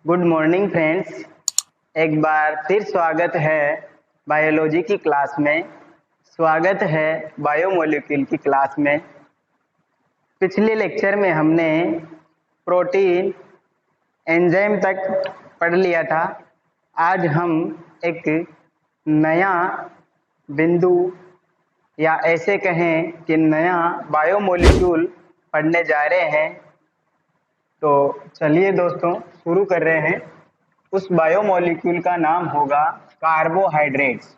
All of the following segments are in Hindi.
Good morning friends. एक बार फिर स्वागत है बायोलॉजी की क्लास में। स्वागत है बायोमोलिक्यूल की क्लास में। पिछले लेक्चर में हमने प्रोटीन एंजाइम तक पढ़ लिया था। आज हम एक नया बिंदु या ऐसे कहें कि नया बायोमोलिक्यूल पढ़ने जा रहे हैं। तो चलिए दोस्तों शुरू कर रहे हैं। उस बायोमोलिक्यूल का नाम होगा कार्बोहाइड्रेट्स।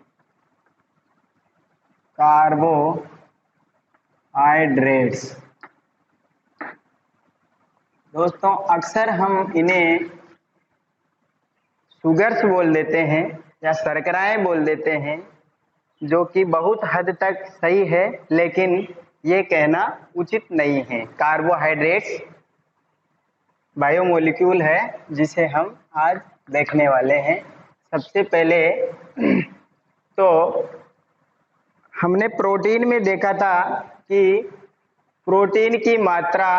कार्बोहाइड्रेट्स दोस्तों अक्सर हम इन्हें शुगर्स बोल देते हैं या शर्कराएं बोल देते हैं, जो कि बहुत हद तक सही है, लेकिन ये कहना उचित नहीं है। कार्बोहाइड्रेट्स बायोमोलिक्यूल है जिसे हम आज देखने वाले हैं। सबसे पहले तो हमने प्रोटीन में देखा था कि प्रोटीन की मात्रा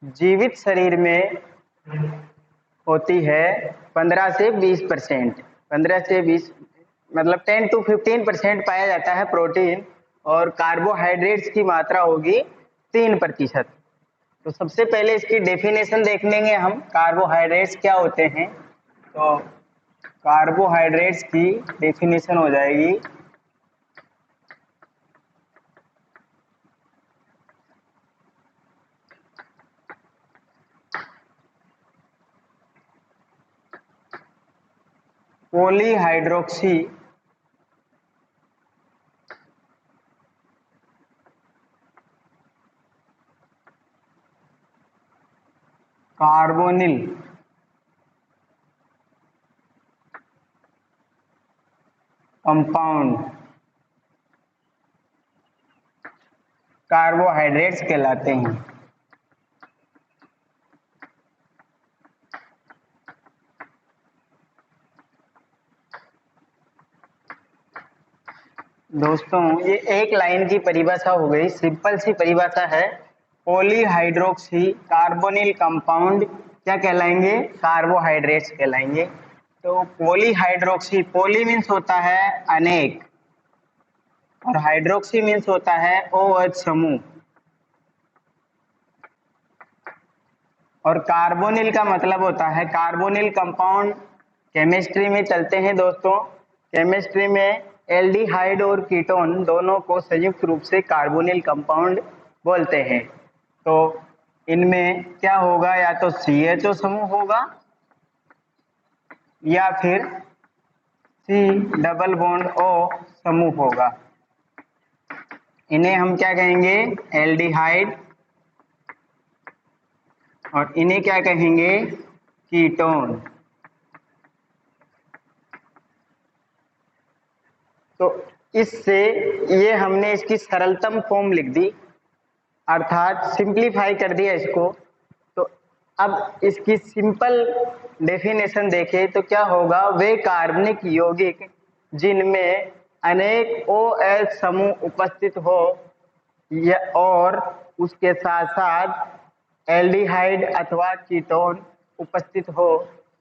जीवित शरीर में होती है 15 से 20%। 15 से 20 मतलब 10 to 15% पाया जाता है प्रोटीन, और कार्बोहाइड्रेट्स की मात्रा होगी 3%। तो सबसे पहले इसकी डेफिनेशन देख लेंगे हम, कार्बोहाइड्रेट्स क्या होते हैं। तो कार्बोहाइड्रेट्स की डेफिनेशन हो जाएगी पॉलीहाइड्रोक्सी कार्बोनिल कंपाउंड कार्बोहाइड्रेट्स कहलाते हैं। दोस्तों ये एक लाइन की परिभाषा हो गई, सिंपल सी परिभाषा है। पॉलीहाइड्रोक्सी कार्बोनिल कंपाउंड क्या कहलाएंगे? कार्बोहाइड्रेट्स कहलाएंगे। तो पॉलीहाइड्रोक्सी, पॉली मीन्स होता है अनेक, और हाइड्रोक्सी मीन्स होता है OH समूह, और कार्बोनिल का मतलब होता है कार्बोनिल कंपाउंड। केमिस्ट्री में चलते हैं दोस्तों। केमिस्ट्री में एल्डिहाइड और कीटोन दोनों को संयुक्त रूप से कार्बोनिल कंपाउंड बोलते हैं। तो इनमें क्या होगा, या तो CHO समूह होगा या फिर C डबल बॉन्ड O समूह होगा। इन्हें हम क्या कहेंगे? एल्डिहाइड, और इन्हें क्या कहेंगे? कीटोन। तो इससे ये हमने इसकी सरलतम फॉर्म लिख दी, अर्थात सिंप्लीफाई कर दिया इसको। तो अब इसकी सिंपल डेफिनेशन देखें तो क्या होगा? वे कार्बनिक यौगिक जिनमें अनेक OH समूह उपस्थित हो या और उसके साथ साथ एल्डिहाइड अथवा कीटोन उपस्थित हो,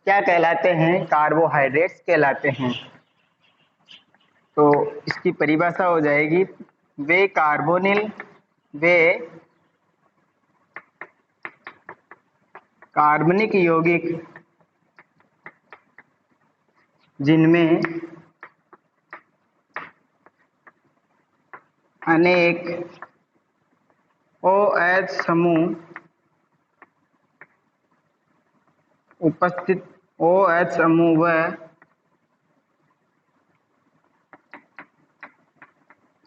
क्या कहलाते हैं? कार्बोहाइड्रेट्स कहलाते हैं। तो इसकी परिभाषा हो जाएगी वे कार्बनिक यौगिक जिनमें अनेक OH समूह उपस्थित, OH समूह व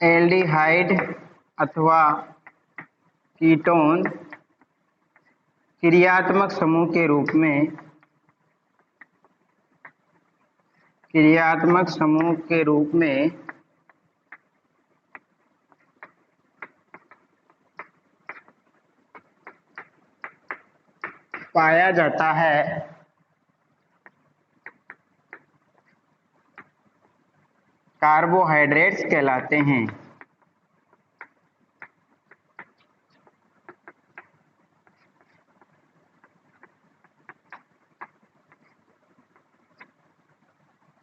एल्डिहाइड अथवा कीटोन क्रियात्मक समूह के रूप में पाया जाता है। कार्बोहाइड्रेट्स कहलाते हैं।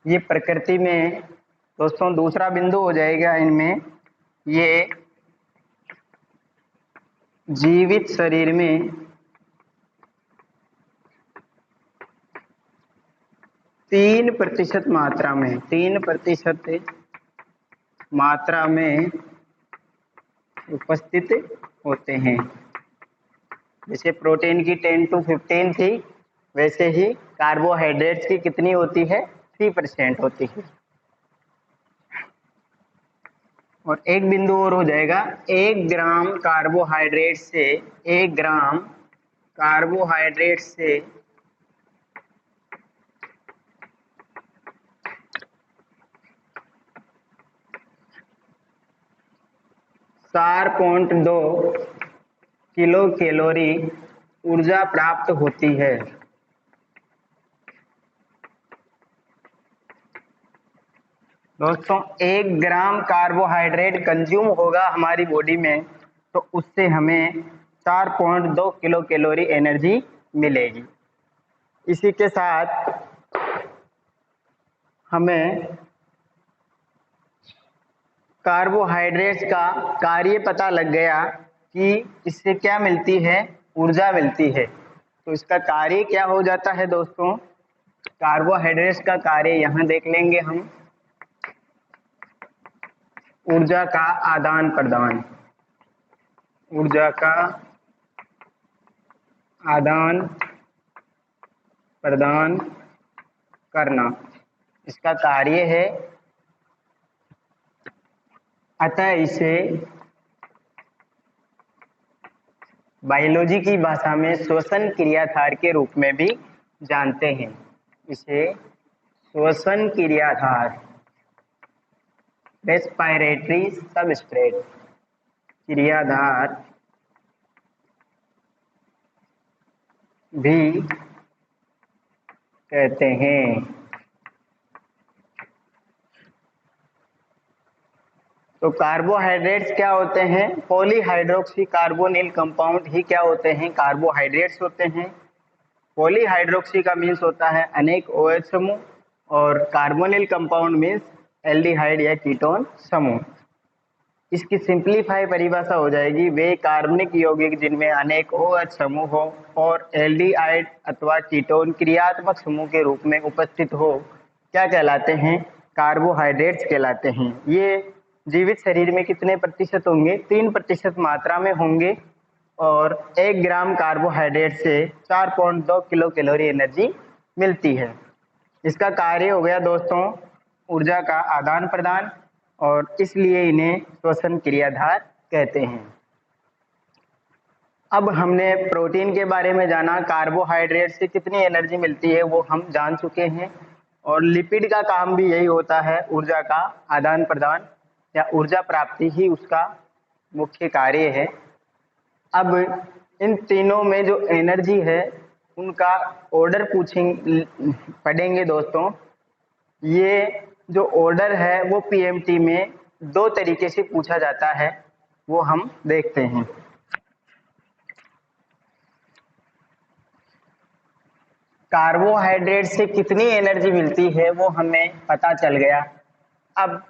ये प्रकृति में दोस्तों दूसरा बिंदु हो जाएगा इनमें, ये जीवित शरीर में 3% मात्रा में, 3% मात्रा में उपस्थित होते हैं। जैसे प्रोटीन की 10 to 15 थी, वैसे ही कार्बोहाइड्रेट्स की कितनी होती है, 3% होती है। और एक बिंदु और हो जाएगा, 1 ग्राम कार्बोहाइड्रेट से 1 ग्राम कार्बोहाइड्रेट से 4.2 किलो कैलोरी ऊर्जा प्राप्त होती है। दोस्तों 1 ग्राम कार्बोहाइड्रेट कंज्यूम होगा हमारी बॉडी में, तो उससे हमें 4.2 किलो कैलोरी एनर्जी मिलेगी। इसी के साथ हमें कार्बोहाइड्रेट्स का कार्य पता लग गया कि इससे क्या मिलती है, ऊर्जा मिलती है। तो इसका कार्य क्या हो जाता है दोस्तों, कार्बोहाइड्रेट्स का कार्य यहाँ देख लेंगे हम, ऊर्जा का आदान प्रदान, ऊर्जा का आदान प्रदान करना इसका कार्य है। अतः इसे बायोलॉजी की भाषा में श्वसन क्रियाधार के रूप में भी जानते हैं। इसे श्वसन क्रियाधार, रेस्पिरेटरी सबस्ट्रेट क्रियाधार भी कहते हैं। तो कार्बोहाइड्रेट्स क्या होते हैं, पॉलीहाइड्रोक्सी कार्बोनिल कंपाउंड ही क्या होते हैं, कार्बोहाइड्रेट्स होते हैं। पॉलीहाइड्रोक्सी का मीन्स होता है अनेक OH समूह, और कार्बोनिल कंपाउंड मीन्स एल्डिहाइड या कीटोन समूह। इसकी सिंप्लीफाई परिभाषा हो जाएगी, वे कार्बनिक यौगिक जिनमें अनेक OH समूह हो और एल्डिहाइड अथवा कीटोन क्रियात्मक समूह के रूप में उपस्थित हो, क्या कहलाते हैं, कार्बोहाइड्रेट्स कहलाते हैं। ये जीवित शरीर में कितने प्रतिशत होंगे, 3% मात्रा में होंगे, और 1 ग्राम कार्बोहाइड्रेट से 4.2 किलो कैलोरी एनर्जी मिलती है। इसका कार्य हो गया दोस्तों ऊर्जा का आदान प्रदान, और इसलिए इन्हें श्वसन क्रियाधार कहते हैं। अब हमने प्रोटीन के बारे में जाना, कार्बोहाइड्रेट से कितनी एनर्जी मिलती है वो हम जान चुके हैं, और लिपिड का काम भी यही होता है, ऊर्जा का आदान प्रदान या ऊर्जा प्राप्ति ही उसका मुख्य कार्य है। अब इन तीनों में जो एनर्जी है उनका ऑर्डर पढ़ेंगे दोस्तों। ये जो ऑर्डर है वो पीएमटी में 2 तरीके से पूछा जाता है, वो हम देखते हैं। कार्बोहाइड्रेट से कितनी एनर्जी मिलती है वो हमें पता चल गया। अब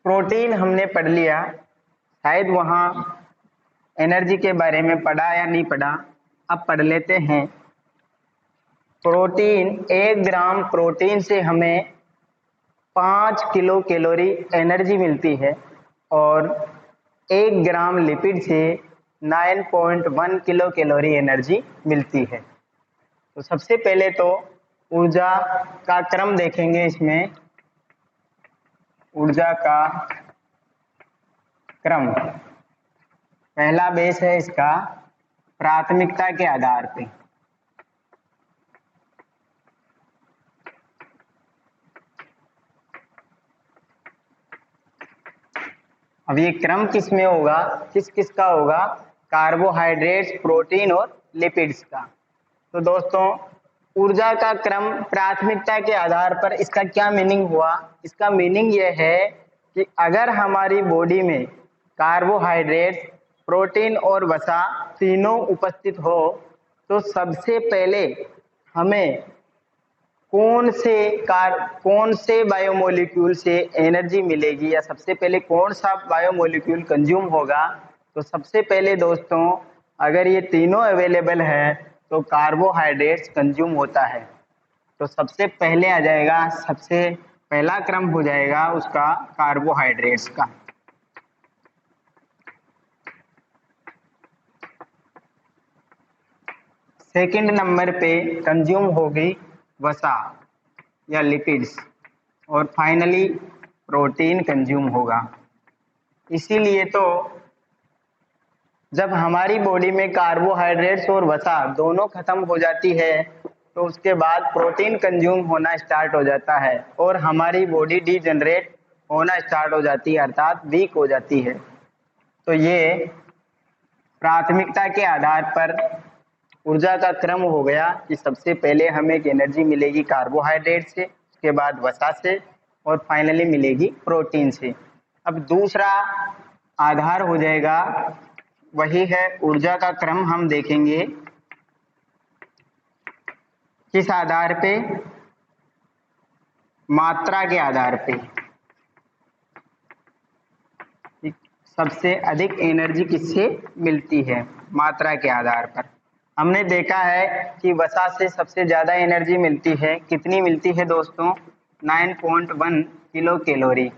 प्रोटीन हमने पढ़ लिया, शायद वहाँ एनर्जी के बारे में पढ़ा या नहीं पढ़ा, अब पढ़ लेते हैं। प्रोटीन, 1 ग्राम प्रोटीन से हमें 5 किलो कैलोरी एनर्जी मिलती है, और 1 ग्राम लिपिड से 9.1 किलो कैलोरी एनर्जी मिलती है। तो सबसे पहले तो ऊर्जा का क्रम देखेंगे। इसमें ऊर्जा का क्रम, पहला बेस है इसका प्राथमिकता के आधार पे। अब ये क्रम किस में होगा, किस किस का होगा, कार्बोहाइड्रेट्स, प्रोटीन और लिपिड्स का। तो दोस्तों ऊर्जा का क्रम प्राथमिकता के आधार पर, इसका क्या मीनिंग हुआ, इसका मीनिंग ये है कि अगर हमारी बॉडी में कार्बोहाइड्रेट्स, प्रोटीन और वसा तीनों उपस्थित हो, तो सबसे पहले हमें कौन से बायोमोलिक्यूल से एनर्जी मिलेगी, या सबसे पहले कौन सा बायोमोलिक्यूल कंज्यूम होगा। तो सबसे पहले दोस्तों, अगर ये तीनों अवेलेबल है तो कार्बोहाइड्रेट्स कंज्यूम होता है। तो सबसे पहले आ जाएगा, सबसे पहला क्रम हो जाएगा उसका कार्बोहाइड्रेट्स का। सेकंड नंबर पे कंज्यूम होगी वसा या लिपिड्स, और फाइनली प्रोटीन कंज्यूम होगा। इसीलिए तो जब हमारी बॉडी में कार्बोहाइड्रेट्स और वसा दोनों खत्म हो जाती है तो उसके बाद प्रोटीन कंज्यूम होना स्टार्ट हो जाता है और हमारी बॉडी डीजनरेट होना स्टार्ट हो जाती है, अर्थात वीक हो जाती है। तो ये प्राथमिकता के आधार पर ऊर्जा का क्रम हो गया कि सबसे पहले हमें एक एनर्जी मिलेगी कार्बोहाइड्रेट से, उसके बाद वसा से, और फाइनली मिलेगी प्रोटीन से। अब दूसरा आधार हो जाएगा, वही है ऊर्जा का क्रम। हम देखेंगे किस आधार पे, मात्रा के आधार पे। सबसे अधिक एनर्जी किससे मिलती है, मात्रा के आधार पर। हमने देखा है कि वसा से सबसे ज्यादा एनर्जी मिलती है, कितनी मिलती है दोस्तों, 9.1 किलो कैलोरी।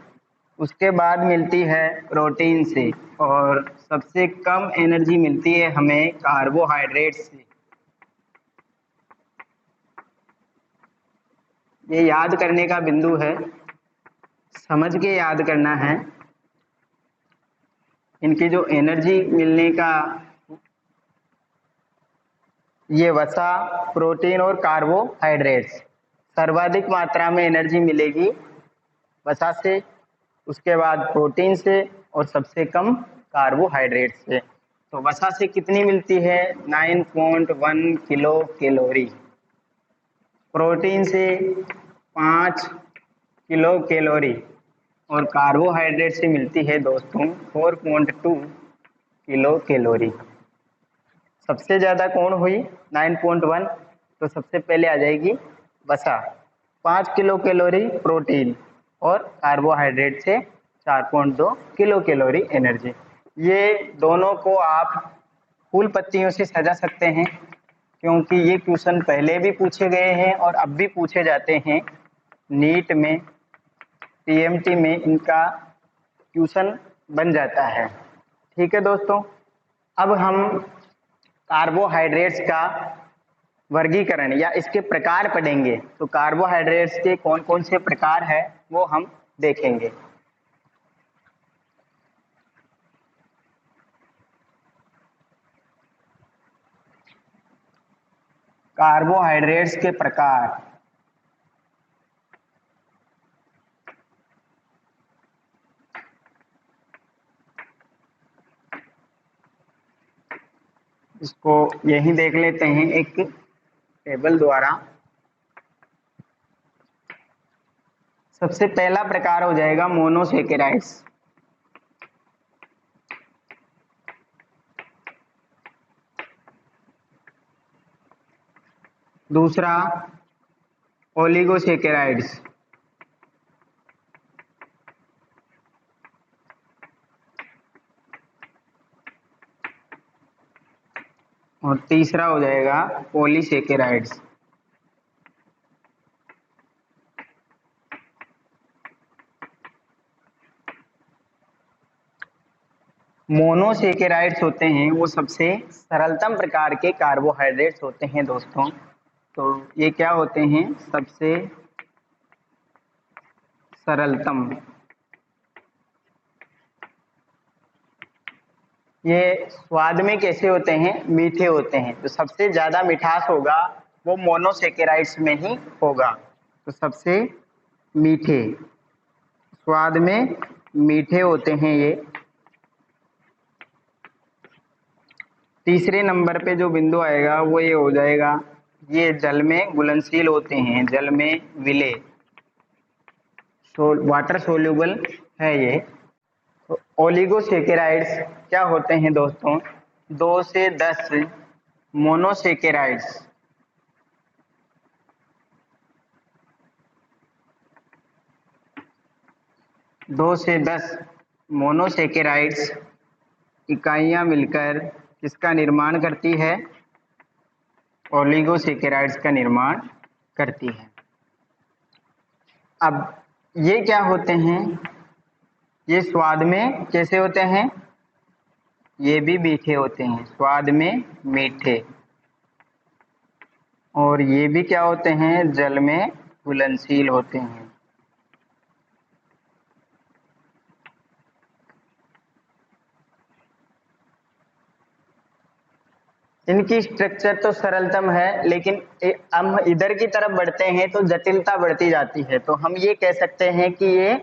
उसके बाद मिलती है प्रोटीन से, और सबसे कम एनर्जी मिलती है हमें कार्बोहाइड्रेट से। ये याद करने का बिंदु है, समझ के याद करना है। इनकी जो एनर्जी मिलने का, ये वसा, प्रोटीन और कार्बोहाइड्रेट्स, सर्वाधिक मात्रा में एनर्जी मिलेगी वसा से, उसके बाद प्रोटीन से, और सबसे कम कार्बोहाइड्रेट से। तो वसा से कितनी मिलती है, 9.1 किलो कैलोरी। प्रोटीन से 5 किलो कैलोरी, और कार्बोहाइड्रेट से मिलती है दोस्तों 4.2 किलो कैलोरी। सबसे ज़्यादा कौन हुई, 9.1। तो सबसे पहले आ जाएगी वसा, 5 किलो कैलोरी प्रोटीन, और कार्बोहाइड्रेट से 4.2 किलो कैलोरी एनर्जी। ये दोनों को आप फूल पत्तियों से सजा सकते हैं, क्योंकि ये क्वेश्चन पहले भी पूछे गए हैं और अब भी पूछे जाते हैं। नीट में, टीएमटी में इनका क्वेश्चन बन जाता है। ठीक है दोस्तों, अब हम कार्बोहाइड्रेट्स का वर्गीकरण या इसके प्रकार पढ़ेंगे। तो कार्बोहाइड्रेट्स के कौन कौन से प्रकार है वो हम देखेंगे। कार्बोहाइड्रेट्स के प्रकार, इसको यही देख लेते हैं एक टेबल द्वारा। सबसे पहला प्रकार हो जाएगा मोनोसेकेराइड्स। दूसरा ओलिगोसेकेराइड्स। और तीसरा हो जाएगा पॉलीसेकेराइड्स। मोनोसेकेराइड्स होते हैं वो सबसे सरलतम प्रकार के कार्बोहाइड्रेट्स होते हैं दोस्तों। तो ये क्या होते हैं, सबसे सरलतम। ये स्वाद में कैसे होते हैं, मीठे होते हैं। तो सबसे ज्यादा मिठास होगा वो मोनोसेकेराइड्स में ही होगा। तो सबसे मीठे, स्वाद में मीठे होते हैं ये। तीसरे नंबर पे जो बिंदु आएगा वो ये हो जाएगा, ये जल में घुलनशील होते हैं, जल में विलेय, वाटर सोल्यूबल है ये। तो ओलिगोसेकेराइड्स क्या होते हैं दोस्तों, 2 से 10 मोनोसेकेराइड्स 2 से 10 मोनोसेकेराइड्स इकाइयाँ मिलकर किसका निर्माण करती है? ओलिगोसेकेराइड्स का निर्माण करती है। अब ये क्या होते हैं? ये स्वाद में कैसे होते हैं? ये भी मीठे होते हैं, स्वाद में मीठे। और ये भी क्या होते हैं? जल में घुलनशील होते हैं। इनकी स्ट्रक्चर तो सरलतम है, लेकिन हम इधर की तरफ बढ़ते हैं तो जटिलता बढ़ती जाती है। तो हम ये कह सकते हैं कि ये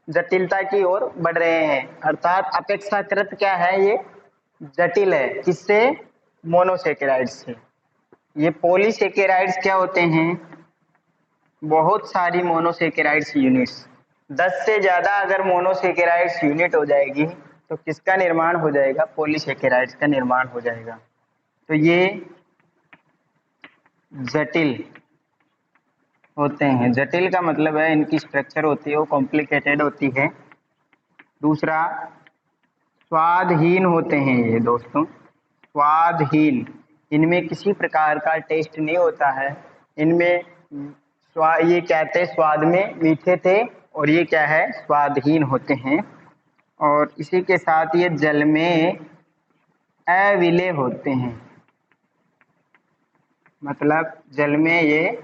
जटिलता की ओर बढ़ रहे हैं, अर्थात अपेक्षाकृत क्या है? ये जटिल है। किससे? मोनोसेकेराइड्स से। ये पॉलीसेकेराइड्स क्या होते हैं? बहुत सारी मोनोसेकेराइड्स यूनिट्स, 10 से ज्यादा अगर मोनोसेकेराइड्स यूनिट हो जाएगी तो किसका निर्माण हो जाएगा? पॉलीसेकेराइड्स का निर्माण हो जाएगा। तो ये जटिल होते हैं। जटिल का मतलब है इनकी स्ट्रक्चर होती है वो कॉम्प्लिकेटेड होती है। दूसरा, स्वादहीन होते हैं ये दोस्तों, स्वादहीन। इनमें किसी प्रकार का टेस्ट नहीं होता है। इनमें ये कहते हैं स्वाद में मीठे थे, और ये क्या है? स्वादहीन होते हैं। और इसी के साथ ये जल में अविलेय होते हैं, मतलब जल में ये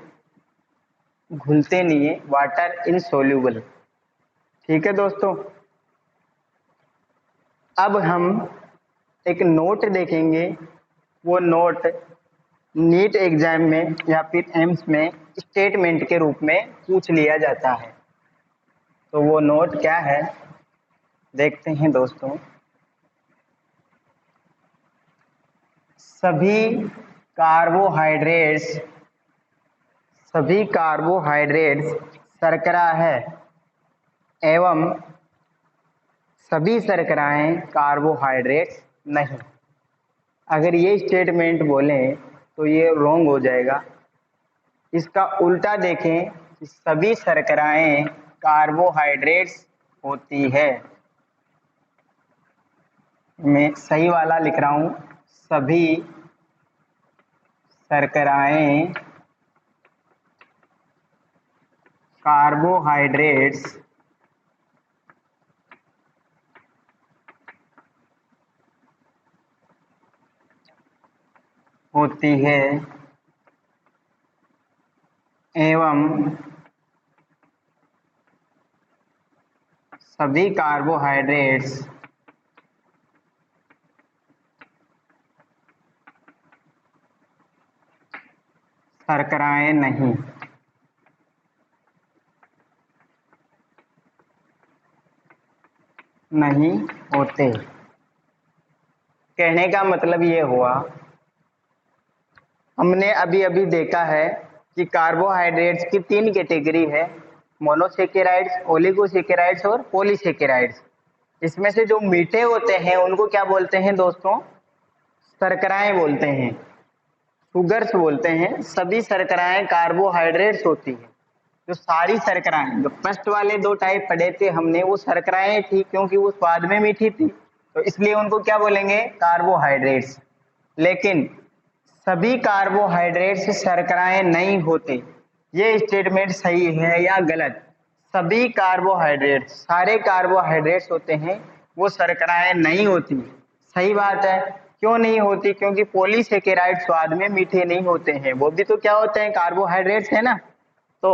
घुलते नहीं है, वाटर इनसोल्यूबल। ठीक है दोस्तों। अब हम एक नोट देखेंगे। वो नोट नीट एग्जाम में या फिर एम्स में स्टेटमेंट के रूप में पूछ लिया जाता है। तो वो नोट क्या है, देखते हैं दोस्तों। सभी कार्बोहाइड्रेट्स शर्करा है एवं सभी शर्कराएं कार्बोहाइड्रेट्स नहीं। अगर ये स्टेटमेंट बोलें तो ये रॉन्ग हो जाएगा। इसका उल्टा देखें कि सभी शर्कराएं कार्बोहाइड्रेट्स होती है। मैं सही वाला लिख रहा हूं, सभी शर्कराएं कार्बोहाइड्रेट्स होती है एवं सभी कार्बोहाइड्रेट्स शर्कराएं नहीं होते। कहने का मतलब ये हुआ, हमने अभी अभी देखा है कि कार्बोहाइड्रेट्स की 3 कैटेगरी है, मोनोसेकेराइड्स, ओलिगोसेकेराइड्स और पॉलीसेकेराइड्स। इसमें से जो मीठे होते हैं उनको क्या बोलते हैं दोस्तों? शर्कराएं बोलते हैं, शुगर्स बोलते हैं। सभी शर्कराएं कार्बोहाइड्रेट्स होती है। जो सारी शर्कराएं, जो फर्स्ट वाले 2 टाइप पढ़े थे हमने, वो शर्कराएं थी क्योंकि वो स्वाद में मीठी थी, तो इसलिए उनको क्या बोलेंगे? कार्बोहाइड्रेट्स। लेकिन सभी कार्बोहाइड्रेट्स शर्कराएं नहीं होते। ये स्टेटमेंट सही है या गलत? सभी कार्बोहाइड्रेट्स, सारे कार्बोहाइड्रेट्स होते हैं, वो शर्कराएं नहीं होती। सही बात है। क्यों नहीं होती? क्योंकि पॉलीसेकेराइड स्वाद में मीठे नहीं होते हैं, वो भी तो क्या होते हैं? कार्बोहाइड्रेट्स है ना। तो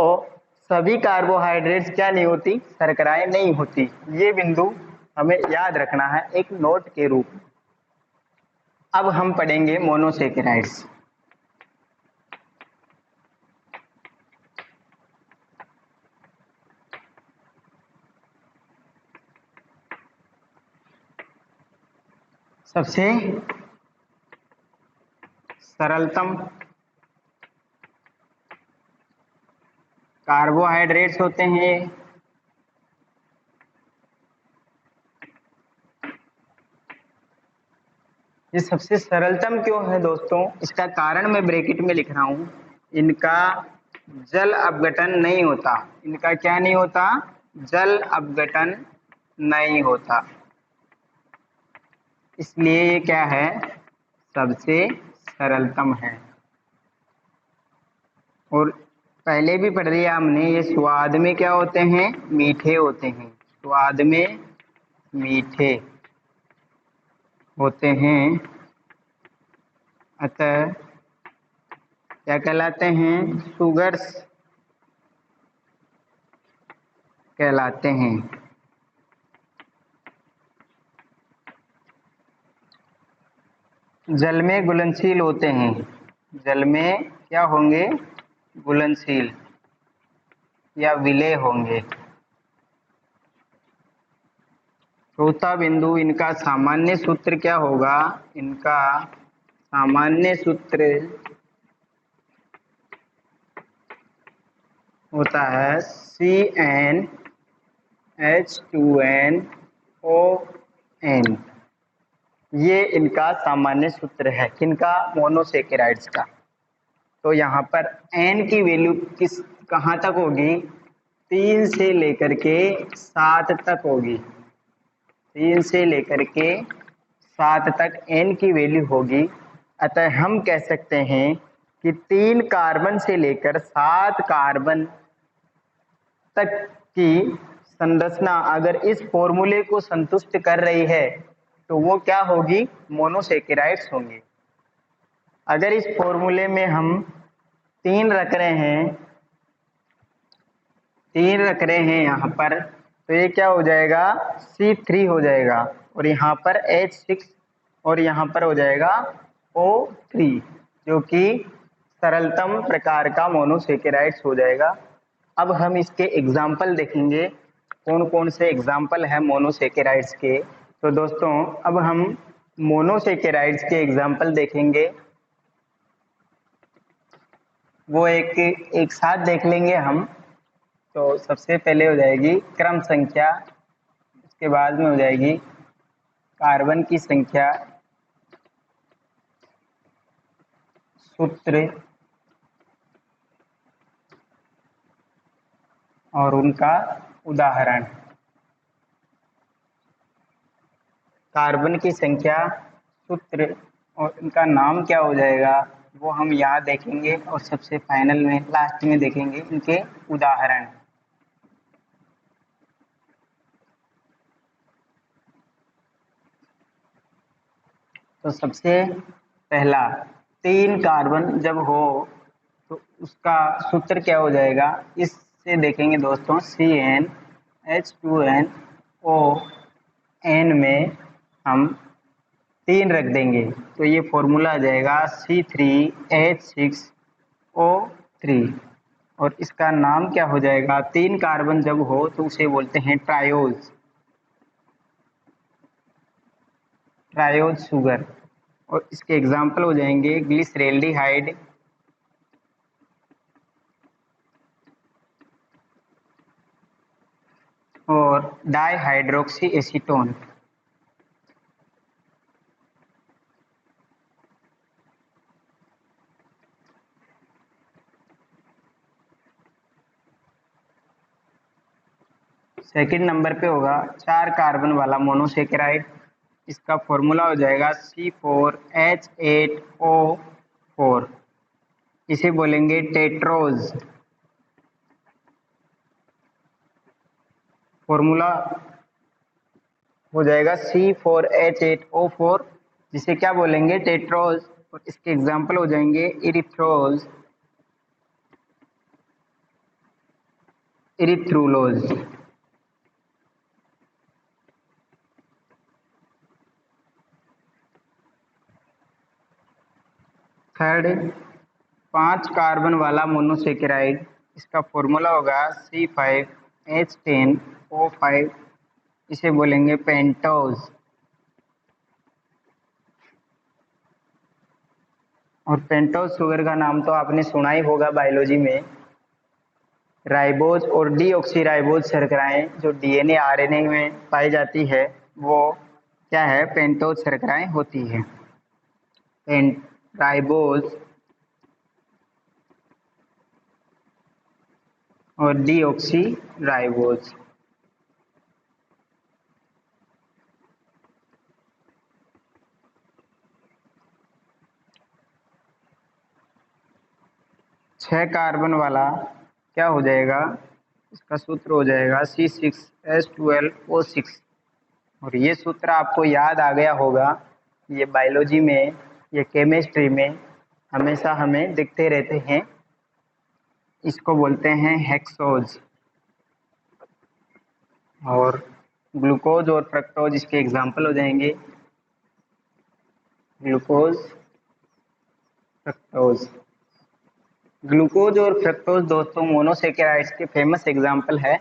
सभी कार्बोहाइड्रेट्स क्या नहीं होती? शर्कराएं नहीं होती। ये बिंदु हमें याद रखना है एक नोट के रूप में। अब हम पढ़ेंगे मोनोसेकेराइड्स। सबसे सरलतम कार्बोहाइड्रेट्स होते हैं। ये सबसे सरलतम क्यों है दोस्तों? इसका कारण मैं ब्रैकेट में लिख रहा हूं। इनका जल अपघटन नहीं होता। इनका क्या नहीं होता? जल अपघटन नहीं होता, इसलिए ये क्या है, सबसे सरलतम है। और पहले भी पढ़ लिया हमने, ये स्वाद में क्या होते हैं, मीठे होते हैं, स्वाद में मीठे होते हैं, अतः क्या कहलाते हैं, शुगर्स कहलाते हैं। जल में घुलनशील होते हैं, जल में क्या होंगे, घुलनशील या विलेय होंगे। चौथा बिंदु, इनका सामान्य सूत्र क्या होगा, इनका सामान्य सूत्र होता है CnH2nOn। ये इनका सामान्य सूत्र है, किनका, मोनोसेकेराइड्स का। तो यहाँ पर n की वैल्यू कहाँ तक होगी, 3 से लेकर के 7 तक होगी, 3 से लेकर के 7 तक n की वैल्यू होगी। अतः हम कह सकते हैं कि 3 कार्बन से लेकर 7 कार्बन तक की संरचना अगर इस फॉर्मूले को संतुष्ट कर रही है तो वो क्या होगी, मोनोसेकेराइड्स होंगे। अगर इस फॉर्मूले में हम 3 रख रहे हैं, 3 रख रहे हैं यहाँ पर, तो ये क्या हो जाएगा, C3 हो जाएगा, और यहाँ पर H6, और यहाँ पर हो जाएगा O3, जो कि सरलतम प्रकार का मोनोसेकेराइड्स हो जाएगा। अब हम इसके एग्जाम्पल देखेंगे, कौन कौन से एग्जाम्पल है मोनोसेकेराइड्स के। तो दोस्तों अब हम मोनोसेकेराइड्स के एग्जाम्पल देखेंगे, वो एक साथ देख लेंगे हम। तो सबसे पहले हो जाएगी क्रम संख्या, उसके बाद में हो जाएगी कार्बन की संख्या, सूत्र और उनका उदाहरण। कार्बन की संख्या, सूत्र और इनका नाम क्या हो जाएगा, वो हम यहाँ देखेंगे, और सबसे फाइनल में लास्ट में देखेंगे इनके उदाहरण। तो सबसे पहला, 3 कार्बन जब हो तो उसका सूत्र क्या हो जाएगा, इससे देखेंगे दोस्तों, CnH2nOn में हम 3 रख देंगे, तो ये फॉर्मूला आ जाएगा C3H6O3, और इसका नाम क्या हो जाएगा, 3 कार्बन जब हो तो उसे बोलते हैं ट्रायोज शुगर, और इसके एग्जाम्पल हो जाएंगे ग्लिसरेल्डिहाइड, और डाइहाइड्रोक्सी एसीटोन। सेकंड नंबर पे होगा 4 कार्बन वाला मोनोसेकेराइड, इसका फॉर्मूला हो जाएगा C4H8O4, इसे बोलेंगे टेट्रोज। फॉर्मूला हो जाएगा C4H8O4, जिसे क्या बोलेंगे, टेट्रोज, और इसके एग्जाम्पल हो जाएंगे इरिथ्रुलोज। थर्ड, 5 कार्बन वाला मोनोसेकेराइड, इसका फॉर्मूला होगा C5H10O5, इसे बोलेंगे पेंटोज। और पेंटोज शुगर का नाम तो आपने सुना ही होगा बायोलॉजी में। राइबोज और डीऑक्सीराइबोज शर्कराएं जो डीएनए आरएनए में पाई जाती है, वो क्या है, पेंटोज शर्कराएं होती है। राइबोज और डीऑक्सीराइबोज। 6 कार्बन वाला क्या हो जाएगा, इसका सूत्र हो जाएगा C6H12O6। और ये सूत्र आपको याद आ गया होगा, ये बायोलॉजी में, ये केमिस्ट्री में हमेशा हमें दिखते रहते हैं। इसको बोलते हैं हेक्सोज। और ग्लूकोज और फ्रक्टोज इसके एग्जाम्पल हो जाएंगे। Glucose, fructose. ग्लूकोज और फ्रक्टोज दोस्तों मोनोसेकेराइड्स के फेमस एग्जाम्पल है।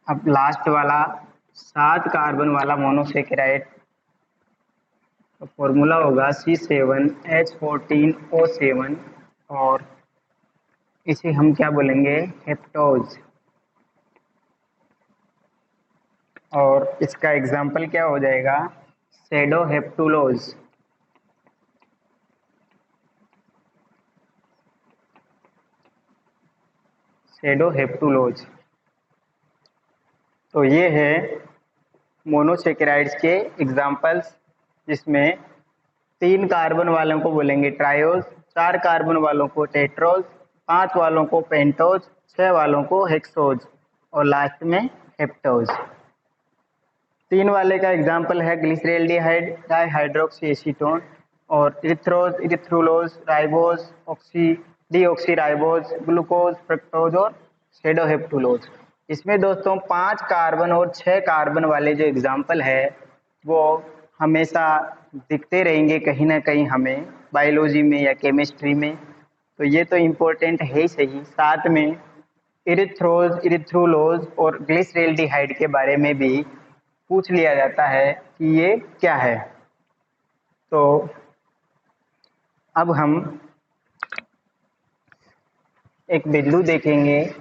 अब लास्ट वाला 7 कार्बन वाला मोनोसेकेराइड तो फॉर्मूला होगा C7H14O7 और इसे हम क्या बोलेंगे, हेप्टोज। और इसका एग्जाम्पल क्या हो जाएगा, सेडोहेप्टुलोज। सेडोहेप्टुलोज। तो ये है मोनोसेकेराइड्स के एग्जाम्पल्स, जिसमें 3 कार्बन वालों को बोलेंगे ट्रायोज, 4 कार्बन वालों को टेट्रोज, 5 वालों को पेंटोज, 6 वालों को हेक्सोज और लास्ट में हेप्टोज। 3 वाले का एग्जाम्पल है ग्लिसरेल्डिहाइड, डाइहाइड्रोक्सी एसीटोन और erythrose, erythrulose, ribose, oxy, deoxyribose, glucose, fructose और सेडोहेप्टुलोज। इसमें दोस्तों 5 कार्बन और 6 कार्बन वाले जो एग्जाम्पल है वो हमेशा दिखते रहेंगे कहीं ना कहीं हमें बायोलॉजी में या केमिस्ट्री में। तो ये तो इम्पोर्टेंट है ही सही, साथ में इरिथ्रोज, इरिथ्रुलोज और ग्लिसरेल्डिहाइड के बारे में भी पूछ लिया जाता है कि ये क्या है। तो अब हम एक बिंदु देखेंगे,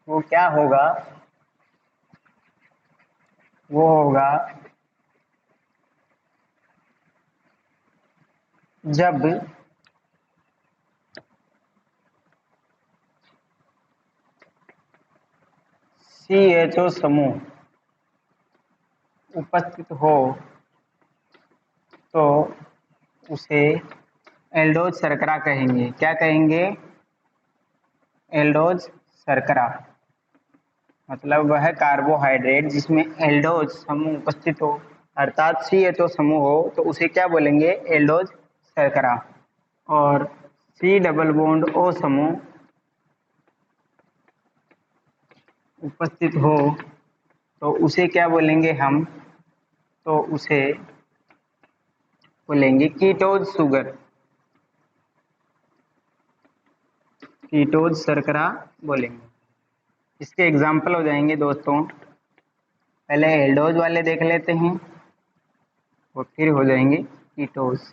वो क्या होगा, वो होगा जब CHO समूह उपस्थित हो तो उसे एल्डोज शर्करा कहेंगे। क्या कहेंगे, एल्डोज शर्करा। मतलब वह कार्बोहाइड्रेट जिसमें एल्डोज समूह उपस्थित हो, अर्थात CHO समूह हो, तो उसे क्या बोलेंगे, एल्डोज शर्करा। और C डबल बॉन्ड O समूह उपस्थित हो तो उसे क्या बोलेंगे हम, तो उसे बोलेंगे कीटोज शुगर, कीटोज शर्करा बोलेंगे। इसके एग्जाम्पल हो जाएंगे दोस्तों, पहले एल्डोज वाले देख लेते हैं और फिर हो जाएंगे कीटोज।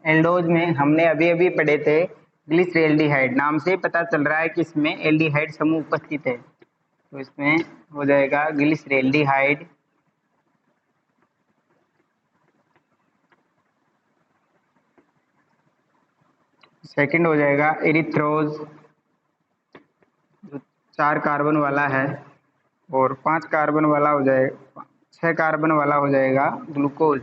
एल्डोज में हमने अभी अभी पढ़े थे ग्लिसरेल्डिहाइड, नाम से पता चल रहा है कि इसमें एल्डिहाइड समूह उपस्थित है, तो इसमें हो जाएगा ग्लिसरेल्डिहाइड। सेकंड हो जाएगा एरिथ्रोज, जो 4 कार्बन वाला है, और 5 कार्बन वाला हो जाएगा, 6 कार्बन वाला हो जाएगा ग्लूकोज।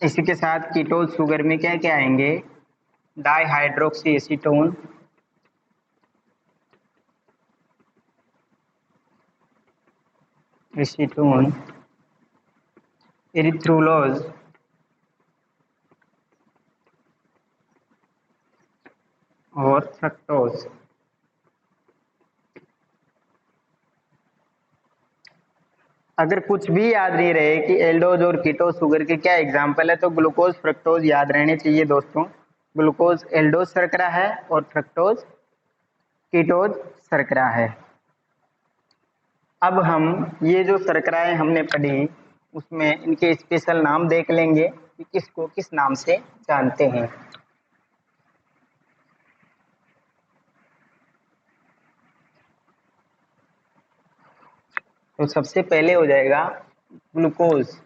इसी के साथ कीटोज शुगर में क्या क्या आएंगे, डाइहाइड्रोक्सी एसीटोन, एसीटोन, एरिथ्रुलोज और फ्रक्टोज। अगर कुछ भी याद नहीं रहे कि एल्डोज और कीटोज शुगर के क्या एग्जाम्पल है, तो ग्लूकोज फ्रक्टोज याद रहने चाहिए दोस्तों। ग्लूकोज एल्डोज शर्करा है और फ्रक्टोज कीटोज शर्करा है। अब हम ये जो शर्कराएं हमने पढ़ी उसमें इनके स्पेशल नाम देख लेंगे कि किसको किस नाम से जानते हैं। तो सबसे पहले हो जाएगा ग्लूकोज।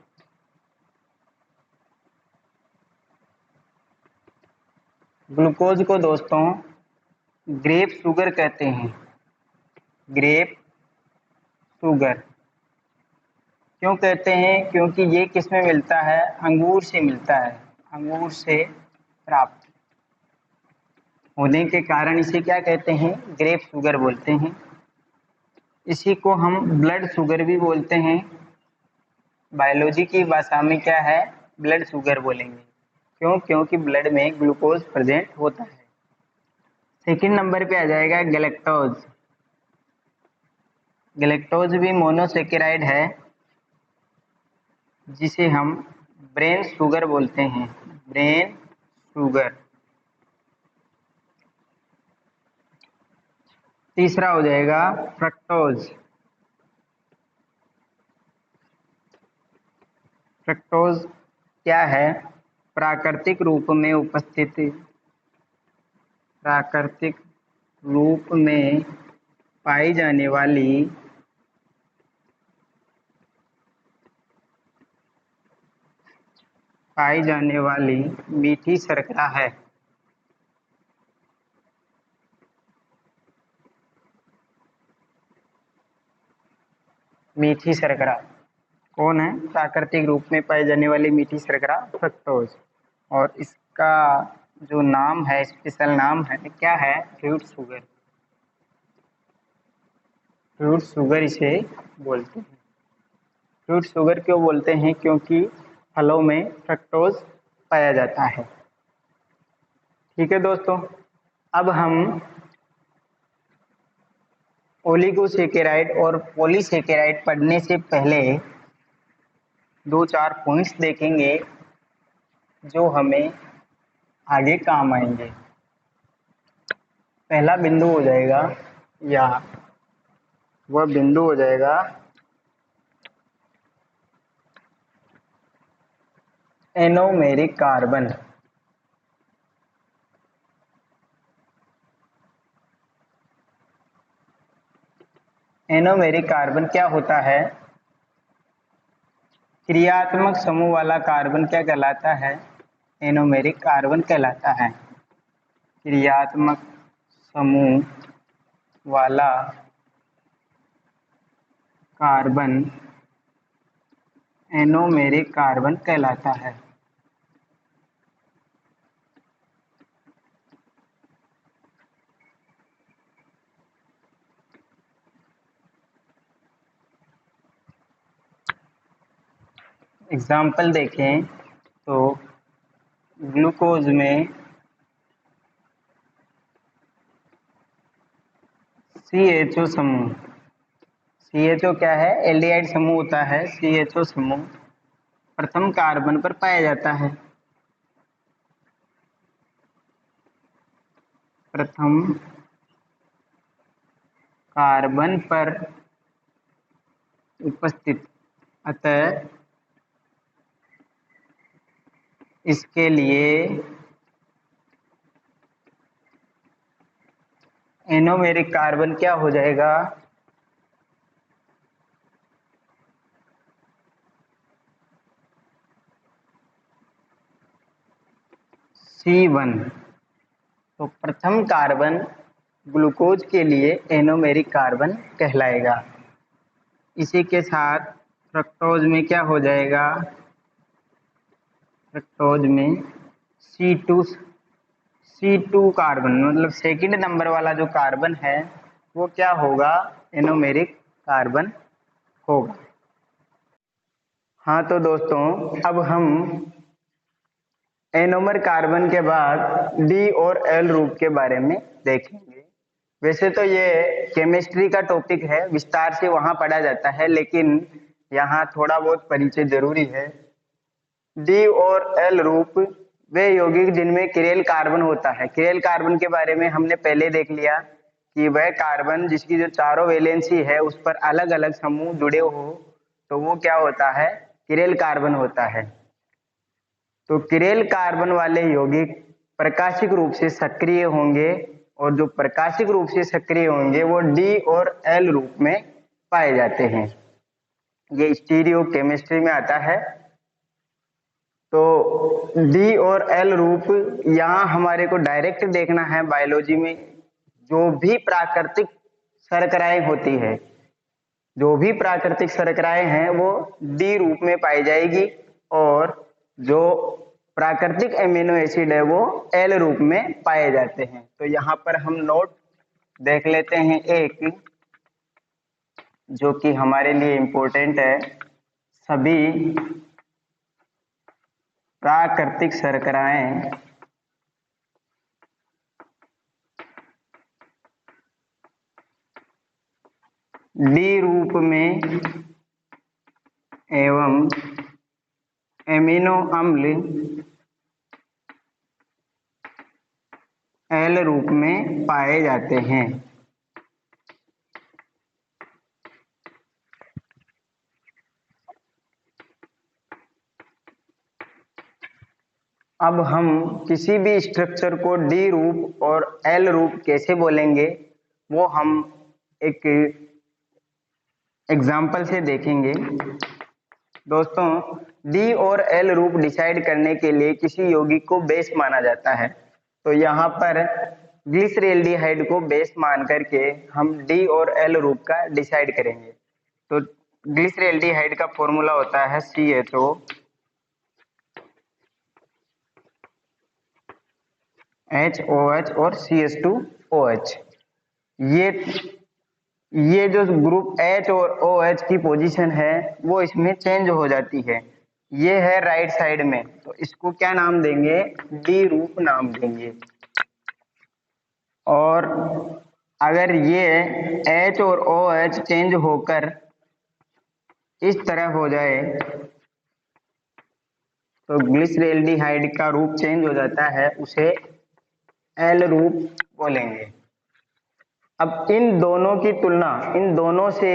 ग्लूकोज को दोस्तों ग्रेप शुगर कहते हैं, ग्रेप शुगर। क्यों कहते हैं? क्योंकि ये किस में मिलता है? अंगूर से मिलता है, अंगूर से प्राप्त होने के कारण इसे क्या कहते हैं? ग्रेप शुगर बोलते हैं। इसी को हम ब्लड शुगर भी बोलते हैं। बायोलॉजी की भाषा में क्या है? ब्लड शुगर बोलेंगे। क्यों? क्योंकि ब्लड में ग्लूकोज प्रेजेंट होता है। सेकंड नंबर पे आ जाएगा गैलेक्टोज। गैलेक्टोज भी मोनोसेकेराइड है, जिसे हम ब्रेन शुगर बोलते हैं, ब्रेन शुगर। तीसरा हो जाएगा फ्रक्टोज। फ्रक्टोज क्या है? प्राकृतिक रूप में उपस्थित, प्राकृतिक रूप में पाई जाने वाली मीठी शर्करा है। मीठी शर्करा कौन है? प्राकृतिक रूप में पाई जाने वाली मीठी शर्करा फ्रक्टोज। और इसका जो नाम है, स्पेशल नाम है, क्या है? Fruit sugar. फ्रूट शुगर इसे बोलते हैं। फ्रूट शुगर क्यों बोलते हैं? क्योंकि फलों में फ्रक्टोज पाया जाता है। ठीक है दोस्तों, अब हम ओलिगोसेकेराइड और पॉलीसेकेराइड पढ़ने से पहले 2-4 पॉइंट्स देखेंगे जो हमें आगे काम आएंगे। पहला बिंदु हो जाएगा, या वह बिंदु हो जाएगा एनोमेरिक कार्बन। एनोमेरिक कार्बन क्या होता है? क्रियात्मक समूह वाला कार्बन क्या कहलाता है? एनोमेरिक कार्बन कहलाता है। क्रियात्मक समूह वाला कार्बन एनोमेरिक कार्बन कहलाता है। एग्जाम्पल देखें तो ग्लूकोज में CHO समूह, CHO क्या है? एल्डिहाइड समूह होता है। CHO समूह प्रथम कार्बन पर पाया जाता है। प्रथम कार्बन पर उपस्थित, अतः इसके लिए एनोमेरिक कार्बन क्या हो जाएगा? C1। तो प्रथम कार्बन ग्लूकोज के लिए एनोमेरिक कार्बन कहलाएगा। इसी के साथ फ्रक्टोज में क्या हो जाएगा? फ्रक्टोज में C2 कार्बन, मतलब सेकंड नंबर वाला जो कार्बन है वो क्या होगा? एनोमेरिक कार्बन होगा। हाँ तो दोस्तों, अब हम एनोमर कार्बन के बाद डी और एल रूप के बारे में देखेंगे। वैसे तो ये केमिस्ट्री का टॉपिक है, विस्तार से वहां पढ़ा जाता है, लेकिन यहाँ थोड़ा बहुत परिचय जरूरी है। डी और एल रूप वे यौगिक जिनमें किरेल कार्बन होता है। किरेल कार्बन के बारे में हमने पहले देख लिया कि वह कार्बन जिसकी जो चारों वैलेंसी है उस पर अलग अलग समूह जुड़े हो, तो वो क्या होता है? किरेल कार्बन होता है। तो किरेल कार्बन वाले यौगिक प्रकाशिक रूप से सक्रिय होंगे, और जो प्रकाशिक रूप से सक्रिय होंगे वो डी और एल रूप में पाए जाते हैं। ये स्टीरियो केमिस्ट्री में आता है। तो डी और एल रूप यहाँ हमारे को डायरेक्ट देखना है बायोलॉजी में। जो भी प्राकृतिक शर्कराएं होती है, जो भी प्राकृतिक शर्कराएं हैं वो डी रूप में पाई जाएगी और जो प्राकृतिक एमिनो एसिड है वो एल रूप में पाए जाते हैं। तो यहाँ पर हम नोट देख लेते हैं एक, जो कि हमारे लिए इम्पोर्टेंट है। सभी प्राकृतिक शर्कराएं डी रूप में एवं एमिनो अम्ल एल रूप में पाए जाते हैं। अब हम किसी भी स्ट्रक्चर को डी रूप और एल रूप कैसे बोलेंगे वो हम एक एग्जाम्पल से देखेंगे। दोस्तों, डी और एल रूप डिसाइड करने के लिए किसी यौगिक को बेस माना जाता है। तो यहाँ पर ग्लिसरेल्डिहाइड को बेस मान करके हम डी और एल रूप का डिसाइड करेंगे। तो ग्लिसरेल्डिहाइड का फॉर्मूला होता है CHO HOH और CH2OH। ये जो ग्रुप H और OH की पोजीशन है वो इसमें चेंज हो जाती है। ये है राइट साइड में, तो इसको क्या नाम देंगे? डी रूप नाम देंगे। और अगर ये H और OH चेंज होकर इस तरह हो जाए तो ग्लिसरेल्डिहाइड का रूप चेंज हो जाता है, उसे एल रूप बोलेंगे। अब इन दोनों की तुलना, इन दोनों से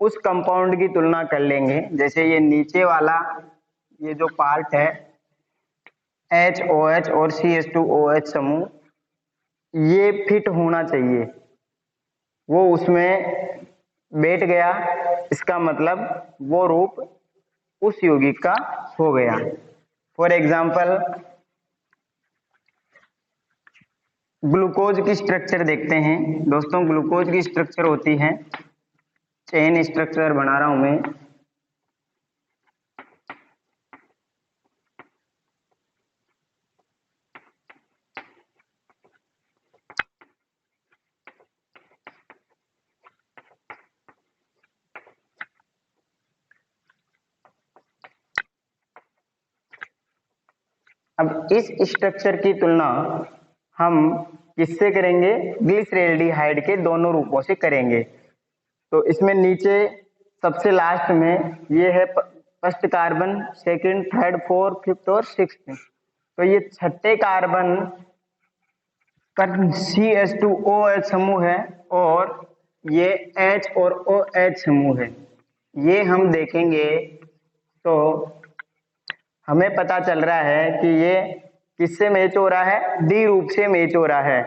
उस कंपाउंड की तुलना कर लेंगे। जैसे ये नीचे वाला ये जो पार्ट है HOH और CH2OH समूह, ये फिट होना चाहिए, वो उसमें बैठ गया, इसका मतलब वो रूप उस यौगिक का हो गया। फॉर एग्जाम्पल ग्लूकोज की स्ट्रक्चर देखते हैं। दोस्तों, ग्लूकोज की स्ट्रक्चर होती है, चेन स्ट्रक्चर बना रहा हूं मैं। अब इस स्ट्रक्चर की तुलना हम किससे करेंगे? ग्लिसरेल्डिहाइड के दोनों रूपों से करेंगे। तो इसमें नीचे सबसे लास्ट में ये है first carbon, second, third, fourth, fifth और सिक्स्थ। तो ये छठे कार्बन पर CH2OH समूह है और ये H और OH समूह है। ये हम देखेंगे तो हमें पता चल रहा है कि ये किससे मैच हो रहा है? डी रूप से मैच हो रहा है।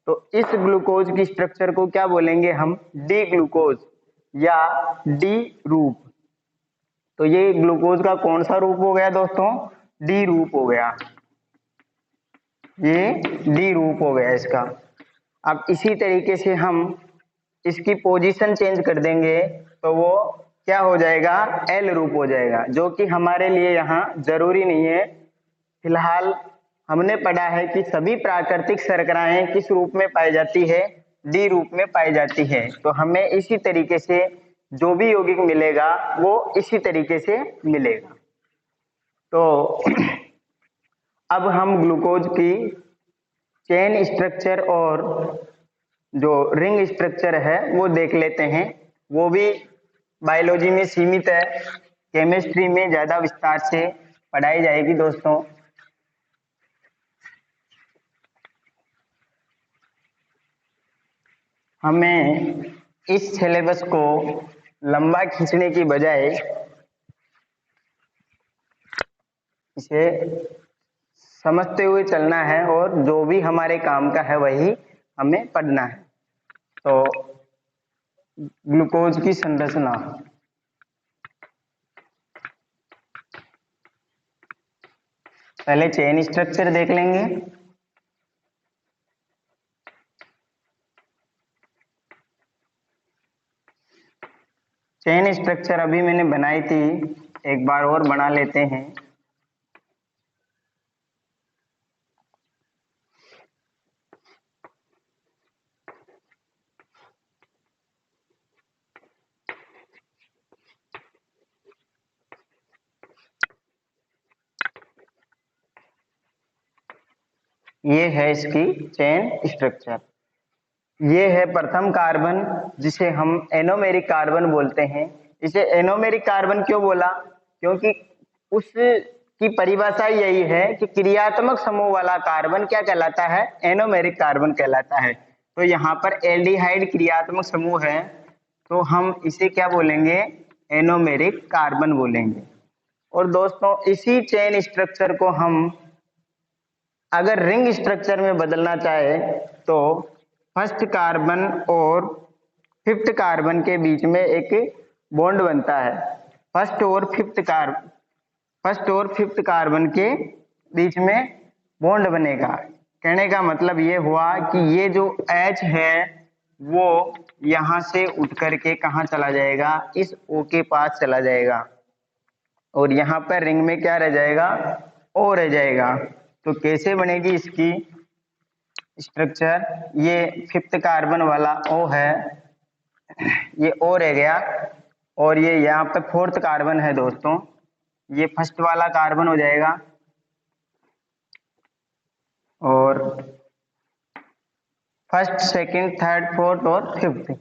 तो इस ग्लूकोज की स्ट्रक्चर को क्या बोलेंगे हम? डी ग्लूकोज या डी रूप। तो ये ग्लूकोज का कौन सा रूप हो गया दोस्तों? डी रूप हो गया। ये डी रूप हो गया इसका। अब इसी तरीके से हम इसकी पोजीशन चेंज कर देंगे तो वो क्या हो जाएगा? एल रूप हो जाएगा, जो कि हमारे लिए यहाँ जरूरी नहीं है। फिलहाल हमने पढ़ा है कि सभी प्राकृतिक शर्कराएं किस रूप में पाई जाती है? डी रूप में पाई जाती है। तो हमें इसी तरीके से जो भी यौगिक मिलेगा वो इसी तरीके से मिलेगा। तो अब हम ग्लूकोज की चेन स्ट्रक्चर और जो रिंग स्ट्रक्चर है वो देख लेते हैं। वो भी बायोलॉजी में सीमित है, केमिस्ट्री में ज्यादा विस्तार से पढ़ाई जाएगी दोस्तों। हमें इस सिलेबस को लंबा खींचने की बजाय इसे समझते हुए चलना है और जो भी हमारे काम का है वही हमें पढ़ना है। तो ग्लूकोज की संरचना, पहले चेन स्ट्रक्चर देख लेंगे। चेन स्ट्रक्चर अभी मैंने बनाई थी, एक बार और बना लेते हैं। ये है इसकी चेन स्ट्रक्चर। ये है प्रथम कार्बन, जिसे हम एनोमेरिक कार्बन बोलते हैं। इसे एनोमेरिक कार्बन क्यों बोला? क्योंकि उसकी परिभाषा यही है कि क्रियात्मक समूह वाला कार्बन क्या कहलाता है? एनोमेरिक कार्बन कहलाता है। तो यहाँ पर एल्डिहाइड क्रियात्मक समूह है, तो हम इसे क्या बोलेंगे? एनोमेरिक कार्बन बोलेंगे। और दोस्तों, इसी चेन स्ट्रक्चर को हम अगर रिंग स्ट्रक्चर में बदलना चाहे तो फर्स्ट कार्बन और फिफ्थ कार्बन के बीच में एक बॉन्ड बनता है। फर्स्ट और फिफ्थ कार्बन के बीच में बॉन्ड बनेगा। कहने का मतलब ये हुआ कि ये जो H है वो यहां से उठ करके कहाँ चला जाएगा? इस O के पास चला जाएगा, और यहाँ पर रिंग में क्या रह जाएगा? O रह जाएगा। तो कैसे बनेगी इसकी स्ट्रक्चर? ये फिफ्थ कार्बन वाला O है, ये O रह गया, और ये यहाँ पे फोर्थ कार्बन है दोस्तों, ये फर्स्ट वाला कार्बन हो जाएगा। और फर्स्ट, सेकंड, थर्ड, फोर्थ और फिफ्थ।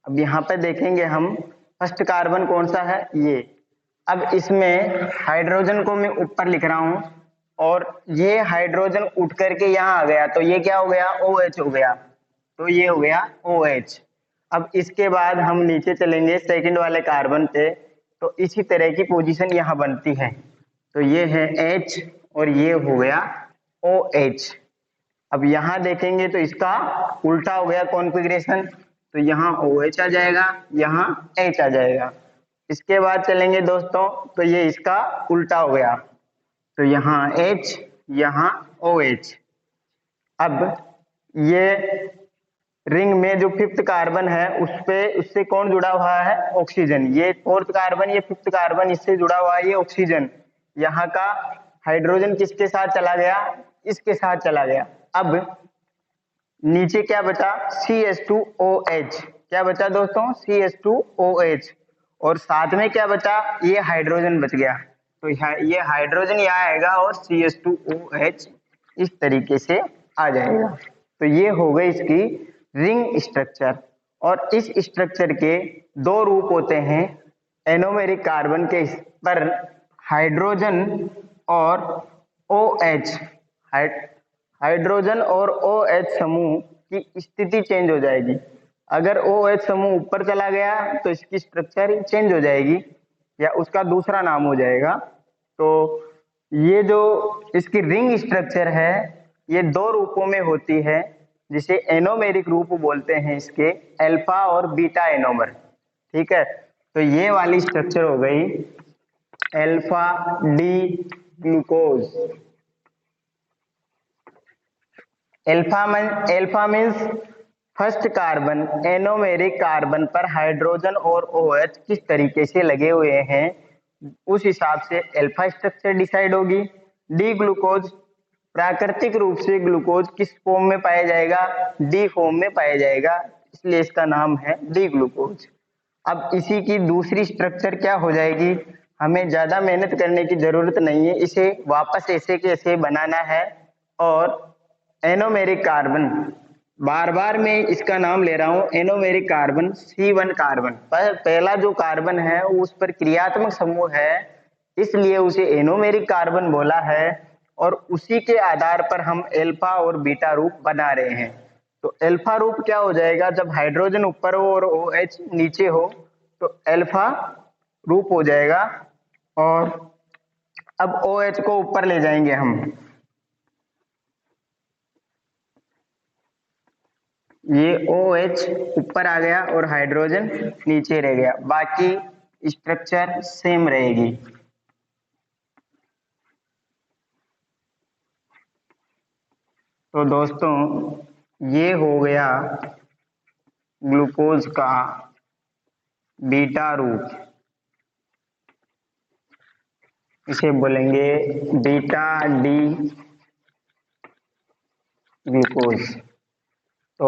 अब यहाँ पे देखेंगे हम फर्स्ट कार्बन कौन सा है? ये। अब इसमें हाइड्रोजन को मैं ऊपर लिख रहा हूं, और ये हाइड्रोजन उठ करके यहाँ आ गया, तो ये क्या हो गया? OH हो गया। तो ये हो गया OH। अब इसके बाद हम नीचे चलेंगे सेकंड वाले कार्बन पे, तो इसी तरह की पोजीशन यहाँ बनती है। तो ये है H और ये हो गया OH। अब यहाँ देखेंगे तो इसका उल्टा हो गया कॉन्फ़िगरेशन, तो यहाँ OH आ जाएगा, यहाँ H आ जाएगा। इसके बाद चलेंगे दोस्तों, तो ये इसका उल्टा हो गया, तो यहाँ H, यहाँ OH। अब ये रिंग में जो फिफ्थ कार्बन है उससे कौन जुड़ा हुआ है? ऑक्सीजन। ये फोर्थ कार्बन, ये फिफ्थ कार्बन, इससे जुड़ा हुआ है ये ऑक्सीजन। यहाँ का हाइड्रोजन किसके साथ चला गया? इसके साथ चला गया। अब नीचे क्या बचा? CH2OH। क्या बचा दोस्तों? CH2OH। और साथ में क्या बचा? ये हाइड्रोजन बच गया। तो ये हाइड्रोजन यहाँ आएगा और CH2OH इस तरीके से आ जाएगा। तो ये हो गई इसकी रिंग स्ट्रक्चर। और इस स्ट्रक्चर के दो रूप होते हैं एनोमेरिक कार्बन के पर, हाइड्रोजन और OH। हाइड्रोजन और OH समूह की स्थिति चेंज हो जाएगी। अगर OH समूह ऊपर चला गया तो इसकी स्ट्रक्चर चेंज हो जाएगी, या उसका दूसरा नाम हो जाएगा। तो ये जो इसकी रिंग स्ट्रक्चर है, ये दो रूपों में होती है, जिसे एनोमेरिक रूप बोलते हैं इसके, अल्फा और बीटा एनोमर। ठीक है, तो ये वाली स्ट्रक्चर हो गई alpha D glucose. Alpha means first carbon. Anomeric carbon पर हाइड्रोजन और OH किस तरीके से लगे हुए हैं, उस हिसाब से अल्फा स्ट्रक्चर डिसाइड होगी। डी ग्लूकोज, प्राकृतिक रूप से ग्लूकोज किस फॉर्म में पाया जाएगा? डी फॉर्म में पाया जाएगा, इसलिए इसका नाम है डी ग्लूकोज। अब इसी की दूसरी स्ट्रक्चर क्या हो जाएगी? हमें ज्यादा मेहनत करने की जरूरत नहीं है, इसे वापस ऐसे के ऐसे बनाना है। और एनोमेरिक कार्बन, बार बार मैं इसका नाम ले रहा हूं, एनोमेरिक कार्बन C1 कार्बन पर पहला जो कार्बन है उस पर क्रियात्मक समूह है, इसलिए उसे एनोमेरिक कार्बन बोला है। और उसी के आधार पर हम अल्फा और बीटा रूप बना रहे हैं। तो अल्फा रूप क्या हो जाएगा? जब हाइड्रोजन ऊपर हो और OH नीचे हो, तो अल्फा रूप हो जाएगा। और अब OH को ऊपर ले जाएंगे हम, ये OH ऊपर आ गया और हाइड्रोजन नीचे रह गया, बाकी स्ट्रक्चर सेम रहेगी। तो दोस्तों, ये हो गया ग्लूकोज का बीटा रूप, इसे बोलेंगे बीटा डी ग्लूकोज। तो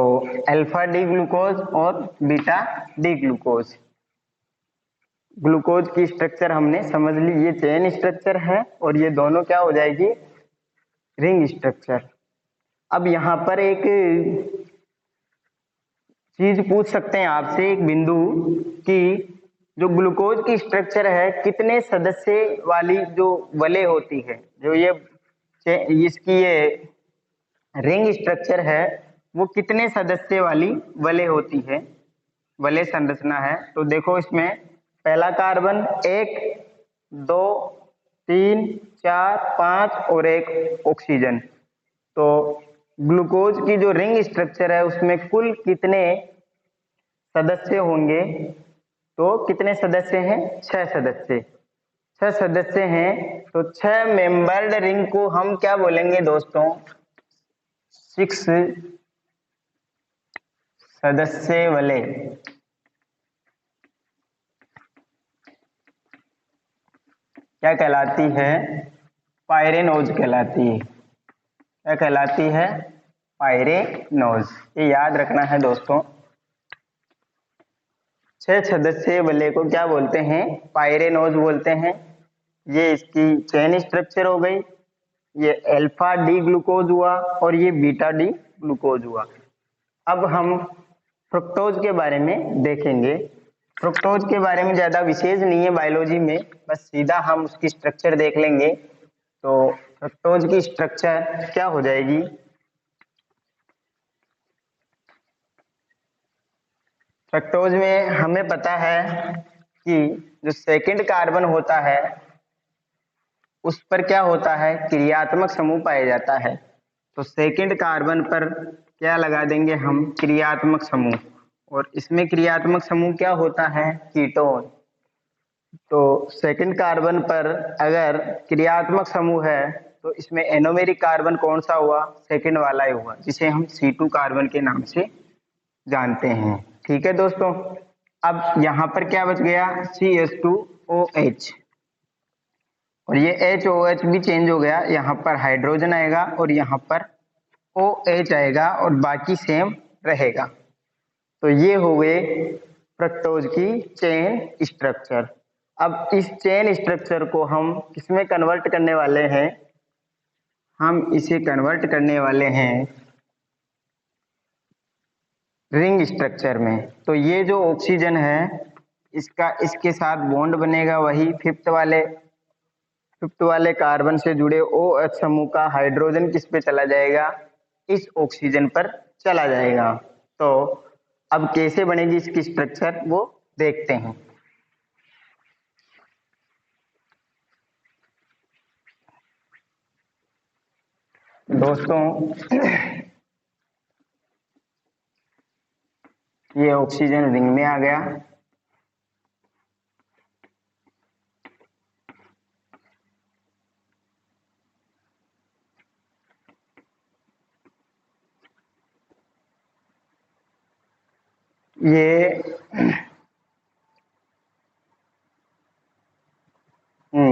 अल्फा डी ग्लूकोज और बीटा डी ग्लूकोज। ग्लूकोज की स्ट्रक्चर हमने समझ ली, ये चेन स्ट्रक्चर है और ये दोनों क्या हो जाएगी, रिंग स्ट्रक्चर। अब यहाँ पर एक चीज पूछ सकते हैं आपसे, एक बिंदु, कि जो ग्लूकोज की स्ट्रक्चर है कितने सदस्य वाली जो वलय होती है, जो ये इसकी ये रिंग स्ट्रक्चर है वो कितने सदस्य वाली वलय होती है, वलय संरचना है। तो देखो इसमें पहला कार्बन 1 2 3 4 5 और एक ऑक्सीजन। तो ग्लूकोज की जो रिंग स्ट्रक्चर है उसमें कुल कितने सदस्य होंगे, तो कितने सदस्य हैं, 6 सदस्य। 6 सदस्य हैं, तो 6 मेंबर्ड रिंग को हम क्या बोलेंगे दोस्तों, 6 सदस्य वलय। क्या कहलाती है, पायरेनोज कहलाती है। क्या कहलाती है, पायरेनोज। ये याद रखना है दोस्तों, 6 सदस्य वलय को क्या बोलते हैं, पायरेनोज बोलते हैं। ये इसकी चेन स्ट्रक्चर हो गई, ये अल्फा डी ग्लूकोज हुआ और ये बीटा डी ग्लूकोज हुआ। अब हम फ्रुक्टोज के बारे में देखेंगे। फ्रुक्टोज के बारे में ज्यादा विशेष नहीं है बायोलॉजी में, बस सीधा हम उसकी स्ट्रक्चर देख लेंगे। तो फ्रुक्टोज की स्ट्रक्चर क्या हो जाएगी, फ्रक्टोज में हमें पता है कि जो सेकंड कार्बन होता है उस पर क्या होता है, क्रियात्मक समूह पाया जाता है। तो सेकंड कार्बन पर क्या लगा देंगे हम, क्रियात्मक समूह, और इसमें क्रियात्मक समूह क्या होता है, कीटोन। तो सेकंड कार्बन पर अगर क्रियात्मक समूह है तो इसमें एनोमेरिक कार्बन कौन सा हुआ, सेकंड वाला ही हुआ, जिसे हम C2 कार्बन के नाम से जानते हैं। ठीक है दोस्तों, अब यहाँ पर क्या बच गया, CH2OH, और ये HOH भी चेंज हो गया, यहाँ पर हाइड्रोजन आएगा और यहाँ पर OH आएगा और बाकी सेम रहेगा। तो ये हो गए फ्रक्टोज की चेन स्ट्रक्चर। अब इस चेन स्ट्रक्चर को हम किसमें कन्वर्ट करने वाले हैं, हम इसे कन्वर्ट करने वाले हैं रिंग स्ट्रक्चर में। तो ये जो ऑक्सीजन है इसका इसके साथ बॉन्ड बनेगा, वही फिफ्थ वाले कार्बन से जुड़े OH समूह का हाइड्रोजन किस पे चला जाएगा, इस ऑक्सीजन पर चला जाएगा। तो अब कैसे बनेगी इसकी स्ट्रक्चर वो देखते हैं दोस्तों। ये ऑक्सीजन रिंग में आ गया,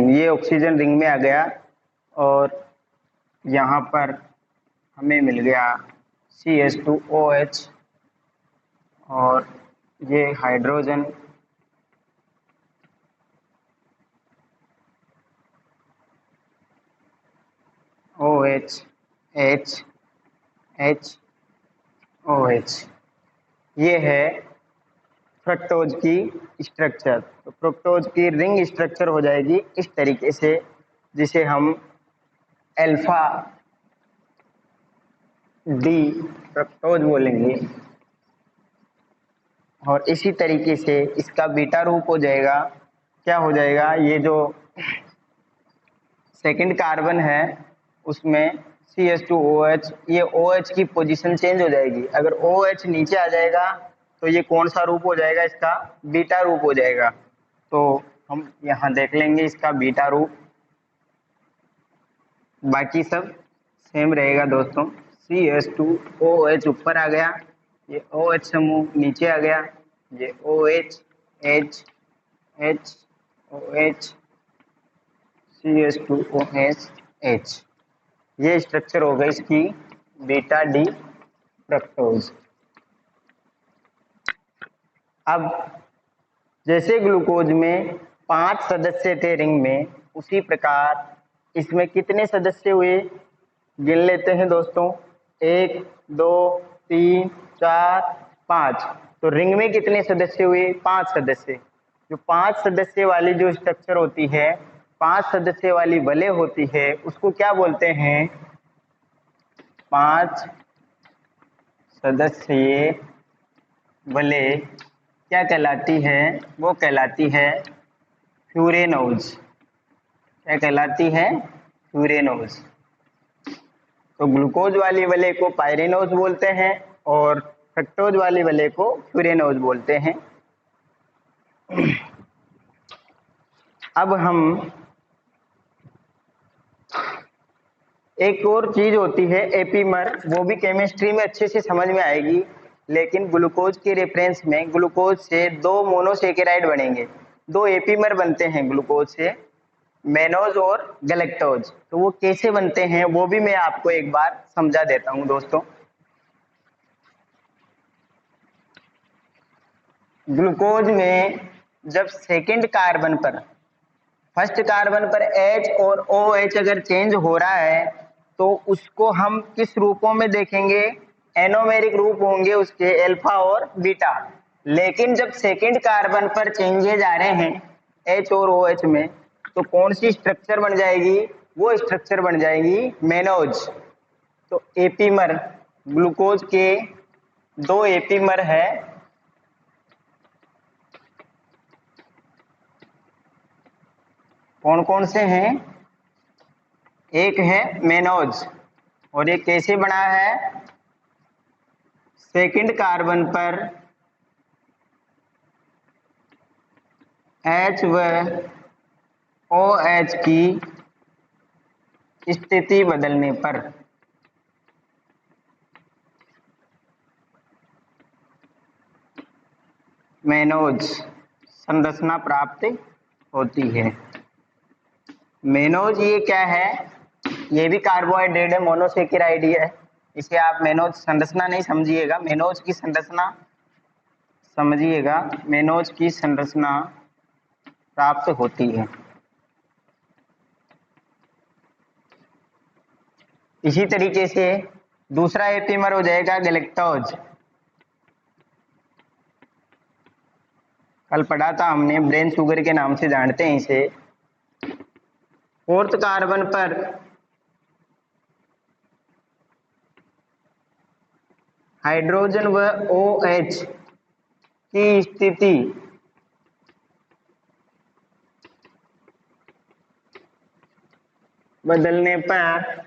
ये ऑक्सीजन रिंग में आ गया और यहाँ पर हमें मिल गया CH2OH और ये hydrogen, OH H H OH। ये है फ्रक्टोज की स्ट्रक्चर। तो फ्रक्टोज की रिंग स्ट्रक्चर हो जाएगी इस तरीके से, जिसे हम अल्फा डी फ्रक्टोज बोलेंगे, और इसी तरीके से इसका बीटा रूप हो जाएगा, क्या हो जाएगा, ये जो सेकंड कार्बन है उसमें CH2OH, ये OH की पोजीशन चेंज हो जाएगी। अगर OH नीचे आ जाएगा तो ये कौन सा रूप हो जाएगा, इसका बीटा रूप हो जाएगा। तो हम यहाँ देख लेंगे इसका बीटा रूप, बाकी सब सेम रहेगा दोस्तों। CH2OH ऊपर आ गया, ये OH समूह नीचे आ गया, ये OH H H OH CH2OH H, ये स्ट्रक्चर हो गई इसकी बीटा डी फ्रक्टोज। अब जैसे ग्लूकोज में 5 सदस्य थे रिंग में, उसी प्रकार इसमें कितने सदस्य हुए गिन लेते हैं दोस्तों। 1 2 3 4 5। तो रिंग में कितने सदस्य हुए? 5 सदस्य। जो 5 सदस्य वाली जो स्ट्रक्चर होती है, 5 सदस्य वाली वलय होती है, उसको क्या बोलते हैं? 5 सदस्यीय वलय क्या कहलाती है? वो कहलाती है फ्यूरेनोज। क्या कहलाती है? फ्यूरेनोज। तो ग्लूकोज वाली वलय को पायरेनोज बोलते हैं और फ्रक्टोज वाली वलय को फ्यूरेनोज बोलते हैं। अब हम एक और चीज होती है एपीमर, वो भी केमिस्ट्री में अच्छे से समझ में आएगी, लेकिन ग्लूकोज के रेफरेंस में ग्लूकोज से 2 मोनोसेकेराइड बनेंगे, 2 एपीमर बनते हैं ग्लूकोज से, मेनोज और गैलेक्टोज। तो वो कैसे बनते हैं वो भी मैं आपको एक बार समझा देता हूं दोस्तों। ग्लूकोज में जब सेकंड कार्बन पर, फर्स्ट कार्बन पर H और OH अगर चेंज हो रहा है तो उसको हम किस रूपों में देखेंगे? एनोमेरिक रूप होंगे उसके, अल्फा और बीटा। लेकिन जब सेकंड कार्बन पर चेंजेज आ रहे हैं H और OH में, तो कौन सी स्ट्रक्चर बन जाएगी? वो स्ट्रक्चर बन जाएगी मेनोज। तो एपीमर, ग्लूकोज के 2 एपीमर है, कौन कौन से हैं? एक है मेनोज, और ये कैसे बना है? सेकंड कार्बन पर H व OH की स्थिति बदलने पर मेनोज संरचना प्राप्त होती है। मेनोज ये क्या है? ये भी कार्बोहाइड्रेट है, मोनोसेकेराइड ही है। इसे आप मेनोज संरचना नहीं समझिएगा, मेनोज की संरचना समझिएगा। मेनोज की संरचना प्राप्त होती है। इसी तरीके से दूसरा एपीमर हो जाएगा गैलेक्टोज। कल पढ़ा था हमने, ब्रेन शुगर के नाम से जानते हैं इसे। फोर्थ कार्बन पर हाइड्रोजन व OH की स्थिति बदलने पर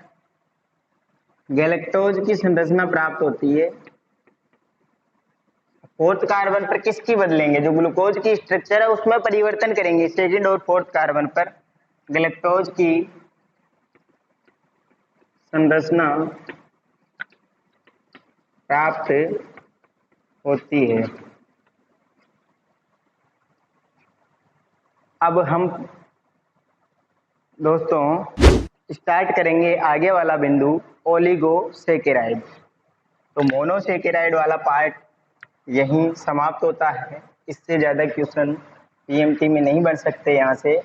गैलेक्टोज की संरचना प्राप्त होती है। फोर्थ कार्बन पर किसकी बदलेंगे? जो ग्लूकोज की स्ट्रक्चर है उसमें परिवर्तन करेंगे। सेकंड और फोर्थ कार्बन पर गैलेक्टोज की संरचना प्राप्त होती है। अब हम दोस्तों स्टार्ट करेंगे आगे वाला बिंदु, ओलिगोसेकेराइड। तो मोनोसेकेराइड वाला पार्ट यहीं समाप्त होता है। इससे ज़्यादा क्वेश्चन पीएमटी में नहीं बन सकते यहाँ से।